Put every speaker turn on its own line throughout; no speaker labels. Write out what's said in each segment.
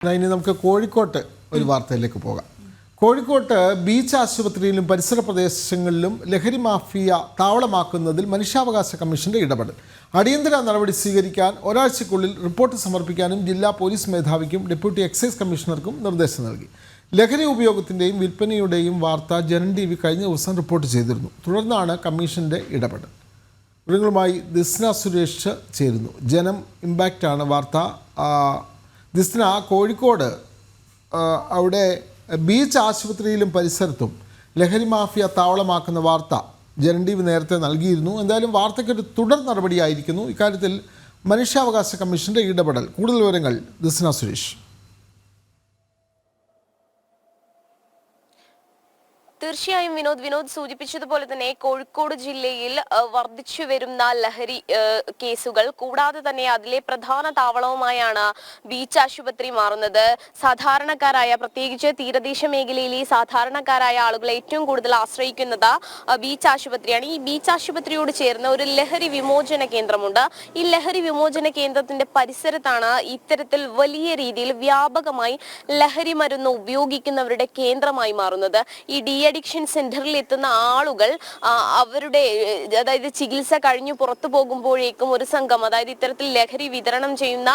ഇനി നമുക്ക് കോഴിക്കോട്ട് ഒരു വാർത്തയിലേക്ക് പോകാം. കോഴിക്കോട്ട് ബീച്ച് ആശുപത്രിയിലും പരിസര പ്രദേശങ്ങളിലും ലഹരി മാഫിയ താവളമാക്കുന്നതിൽ മനുഷ്യാവകാശ കമ്മീഷന്റെ ഇടപെടൽ. അടിയന്തര നടപടി സ്വീകരിക്കാൻ ഒരാഴ്ചയ്ക്കുള്ളിൽ റിപ്പോർട്ട് സമർപ്പിക്കാനും ജില്ലാ പോലീസ് മേധാവിക്കും ഡെപ്യൂട്ടി എക്സൈസ് കമ്മീഷണർക്കും നിർദ്ദേശം നൽകി. ലഹരി ഉപയോഗത്തിൻ്റെയും വിൽപ്പനയുടെയും വാർത്ത ജനം TV കഴിഞ്ഞ ദിവസം റിപ്പോർട്ട് ചെയ്തിരുന്നു. തുടർന്നാണ് കമ്മീഷന്റെ ഇടപെടൽ. വിവരങ്ങളുമായി ദിസ്ന സുരേഷ് ചേരുന്നു. ജനം ഇമ്പാക്റ്റാണ് വാർത്ത. ദിസ്ന, കോഴിക്കോട് അവിടെ ബീച്ച് ആശുപത്രിയിലും പരിസരത്തും ലഹരി മാഫിയ താവളമാക്കുന്ന വാർത്ത ജനം TV നേരത്തെ നൽകിയിരുന്നു. എന്തായാലും വാർത്തയ്ക്കൊരു തുടർ നടപടിയായിരിക്കുന്നു. ഇക്കാര്യത്തിൽ മനുഷ്യാവകാശ കമ്മീഷന്റെ ഇടപെടൽ. കൂടുതൽ വിവരങ്ങൾ ദിസ്ന സുരേഷ്.
തീർച്ചയായും വിനോദ് സൂചിപ്പിച്ചതുപോലെ തന്നെ കോഴിക്കോട് ജില്ലയിൽ വർദ്ധിച്ചു വരുന്ന ലഹരി കേസുകൾ കൂടാതെ തന്നെ അതിലെ പ്രധാന താവളവുമായാണ് ബീച്ച് ആശുപത്രി മാറുന്നത്. സാധാരണക്കാരായ, പ്രത്യേകിച്ച് തീരദേശ മേഖലയിലെ സാധാരണക്കാരായ ആളുകൾ ഏറ്റവും കൂടുതൽ ആശ്രയിക്കുന്നത് ബീച്ച് ആശുപത്രിയാണ്. ഈ ബീച്ച് ആശുപത്രിയോട് ചേർന്ന് ഒരു ലഹരി വിമോചന കേന്ദ്രമുണ്ട്. ഈ ലഹരി വിമോചന കേന്ദ്രത്തിന്റെ പരിസരത്താണ് ഇത്തരത്തിൽ വലിയ രീതിയിൽ വ്യാപകമായി ലഹരി മരുന്ന് ഉപയോഗിക്കുന്നവരുടെ കേന്ദ്രമായി മാറുന്നത്. ഈ അഡിക്ഷൻ സെന്ററിൽ എത്തുന്ന ആളുകൾ അവരുടെ അതായത് ചികിത്സ കഴിഞ്ഞു പുറത്തു പോകുമ്പോഴേക്കും ഒരു സംഘം, അതായത് ഇത്തരത്തിൽ ലഹരി വിതരണം ചെയ്യുന്ന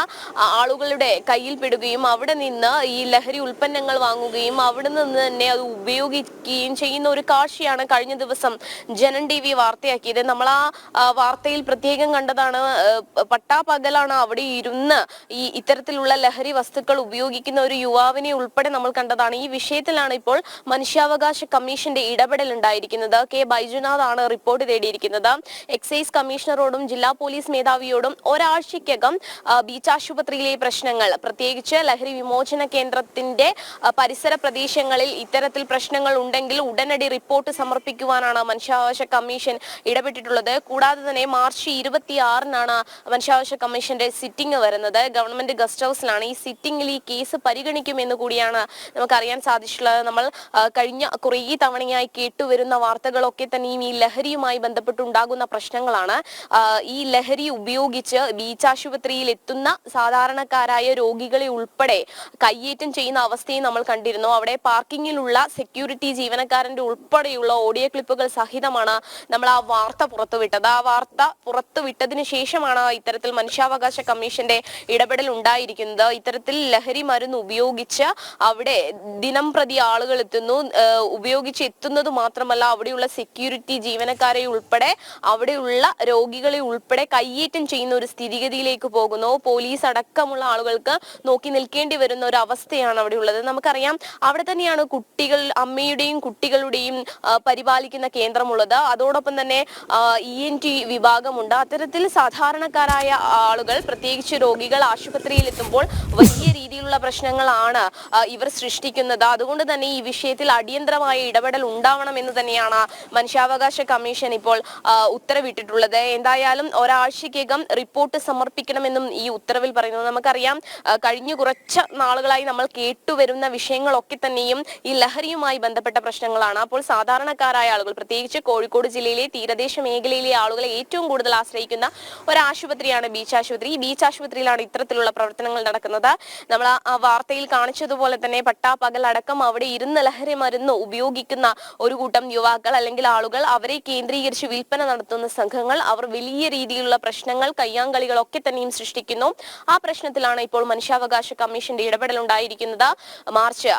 ആളുകളുടെ കയ്യിൽ പെടുകയും അവിടെ നിന്ന് ഈ ലഹരി ഉൽപ്പന്നങ്ങൾ വാങ്ങുകയും അവിടെ നിന്ന് തന്നെ അത് ഉപയോഗിക്കുകയും ചെയ്യുന്ന ഒരു കാഴ്ചയാണ് കഴിഞ്ഞ ദിവസം ജനം TV വാർത്തയാക്കിയത്. നമ്മൾ ആ വാർത്തയിൽ പ്രത്യേകം കണ്ടതാണ്. പട്ടാപകലാണ് അവിടെ ഇരുന്ന് ഈ ഇത്തരത്തിലുള്ള ലഹരി വസ്തുക്കൾ ഉപയോഗിക്കുന്ന ഒരു യുവാവിനെ ഉൾപ്പെടെ നമ്മൾ കണ്ടതാണ്. ഈ വിഷയത്തിലാണ് ഇപ്പോൾ മനുഷ്യാവകാശ കമ്മീഷന്റെ ഇടപെടൽ ഉണ്ടായിരിക്കുന്നത്. കെ ബൈജുനാഥാണ് റിപ്പോർട്ട് തേടിയിരിക്കുന്നത്. എക്സൈസ് കമ്മീഷണറോടും ജില്ലാ പോലീസ് മേധാവിയോടും ഒരാഴ്ചയ്ക്കകം ബീച്ച് ആശുപത്രിയിലെ പ്രശ്നങ്ങൾ, പ്രത്യേകിച്ച് ലഹരി വിമോചന കേന്ദ്രത്തിന്റെ പരിസര പ്രദേശങ്ങളിൽ ഇത്തരത്തിൽ പ്രശ്നങ്ങൾ ഉണ്ടെങ്കിൽ ഉടനടി റിപ്പോർട്ട് സമർപ്പിക്കുവാനാണ് മനുഷ്യാവകാശ കമ്മീഷൻ ഇടപെട്ടിട്ടുള്ളത്. കൂടാതെ തന്നെ മാർച്ച് 26-നാണ് മനുഷ്യാവകാശ കമ്മീഷന്റെ സിറ്റിംഗ് വരുന്നത്. ഗവൺമെന്റ് ഗസ്റ്റ് ഹൗസിലാണ്. ഈ സിറ്റിംഗിൽ ഈ കേസ് പരിഗണിക്കുമെന്ന് കൂടിയാണ് നമുക്കറിയാൻ സാധിച്ചിട്ടുള്ളത്. നമ്മൾ കഴിഞ്ഞ കുറേ തവണയായി കേട്ടുവരുന്ന വാർത്തകളൊക്കെ തന്നെയും ഈ ലഹരിയുമായി ബന്ധപ്പെട്ടുണ്ടാകുന്ന പ്രശ്നങ്ങളാണ്. ഈ ലഹരി ഉപയോഗിച്ച് ബീച്ച് ആശുപത്രിയിൽ എത്തുന്ന സാധാരണക്കാരായ രോഗികളെ ഉൾപ്പെടെ കയ്യേറ്റം ചെയ്യുന്ന അവസ്ഥയും നമ്മൾ കണ്ടിരുന്നു. അവിടെ പാർക്കിങ്ങിലുള്ള സെക്യൂരിറ്റി ജീവനക്കാരന്റെ ഉൾപ്പെടെയുള്ള ഓഡിയോ ക്ലിപ്പുകൾ സഹിതമാണ് നമ്മൾ ആ വാർത്ത പുറത്തുവിട്ടത്. ആ വാർത്ത പുറത്തുവിട്ടതിന് ശേഷമാണ് ഇത്തരത്തിൽ മനുഷ്യാവകാശ കമ്മീഷന്റെ ഇടപെടൽ ഉണ്ടായിരിക്കുന്നത്. ഇത്തരത്തിൽ ലഹരി മരുന്ന് ഉപയോഗിച്ച് അവിടെ ദിനം പ്രതി ആളുകൾ എത്തുന്നു. ഉപയോഗിച്ചെത്തുന്നത് മാത്രമല്ല, അവിടെയുള്ള സെക്യൂരിറ്റി ജീവനക്കാരെ ഉൾപ്പെടെ അവിടെയുള്ള രോഗികളെ ഉൾപ്പെടെ കയ്യേറ്റം ചെയ്യുന്ന ഒരു സ്ഥിതിഗതിയിലേക്ക് പോകുന്നു. പോലീസ് അടക്കമുള്ള ആളുകൾക്ക് നോക്കി നിൽക്കേണ്ടി വരുന്ന ഒരു അവസ്ഥയാണ് അവിടെ ഉള്ളത്. നമുക്കറിയാം, അവിടെ തന്നെയാണ് അമ്മയുടെയും കുട്ടികളുടെയും പരിപാലിക്കുന്ന കേന്ദ്രമുള്ളത്. അതോടൊപ്പം തന്നെ ENT വിഭാഗമുണ്ട്. അത്തരത്തിൽ സാധാരണക്കാരായ ആളുകൾ, പ്രത്യേകിച്ച് രോഗികൾ ആശുപത്രിയിൽ എത്തുമ്പോൾ വലിയ രീതിയിലുള്ള പ്രശ്നങ്ങളാണ് ഇവർ സൃഷ്ടിക്കുന്നത്. അതുകൊണ്ട് തന്നെ ഈ വിഷയത്തിൽ അടിയന്തരമായ ഇടപെടൽ ഉണ്ടാവണമെന്ന് തന്നെയാണ് മനുഷ്യാവകാശ കമ്മീഷൻ ഇപ്പോൾ ഉത്തരവിട്ടിട്ടുള്ളത്. എന്തായാലും ഒരാഴ്ചയ്ക്കകം റിപ്പോർട്ട് സമർപ്പിക്കണമെന്നും ഈ ഉത്തരവിൽ പറയുന്നു. നമുക്കറിയാം, കഴിഞ്ഞ കുറച്ച് നാളുകളായി നമ്മൾ കേട്ടുവരുന്ന വിഷയങ്ങളൊക്കെ തന്നെയും ഈ ലഹരിയുമായി ബന്ധപ്പെട്ട പ്രശ്നങ്ങളാണ്. അപ്പോൾ സാധാരണക്കാരായ ആളുകൾ, പ്രത്യേകിച്ച് കോഴിക്കോട് ജില്ലയിലെ തീരദേശ മേഖലയിലെ ആളുകളെ ഏറ്റവും കൂടുതൽ ആശ്രയിക്കുന്ന ഒരു ആശുപത്രിയാണ് ബീച്ച് ആശുപത്രി. ഈ ബീച്ച് ആശുപത്രിയിലാണ് ഇത്തരത്തിലുള്ള പ്രവർത്തനങ്ങൾ നടക്കുന്നത്. നമ്മൾ ആ വാർത്തയിൽ കാണിച്ചതുപോലെ തന്നെ പട്ടാപകൽ അടക്കം അവിടെ ഇരുന്ന് ലഹരി മരുന്ന് ഉപയോഗിക്കുന്ന ഒരു കൂട്ടം യുവാക്കൾ അല്ലെങ്കിൽ ആളുകൾ, അവരെ കേന്ദ്രീകരിച്ച് വിൽപ്പന നടത്തുന്ന സംഘങ്ങൾ, അവർ വലിയ രീതിയിലുള്ള പ്രശ്നങ്ങൾ, കയ്യാങ്കളികളൊക്കെ തന്നെയും സൃഷ്ടിക്കുന്നു. ആ പ്രശ്നത്തിലാണ് ഇപ്പോൾ മനുഷ്യാവകാശ കമ്മീഷന്റെ ഇടപെടൽ ഉണ്ടായിരിക്കുന്നത്. മാർച്ച്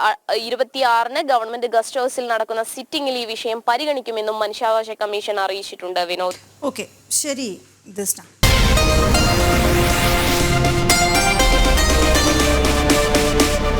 26-ന് ഗവൺമെന്റ് ഗസ്റ്റ് ഹൗസിൽ നടക്കുന്ന സിറ്റിംഗിൽ ഈ വിഷയം പരിഗണിക്കുമെന്നും മനുഷ്യാവകാശ കമ്മീഷൻ അറിയിച്ചിട്ടുണ്ട്. വിനോദ്.
ഓക്കെ, ശരി.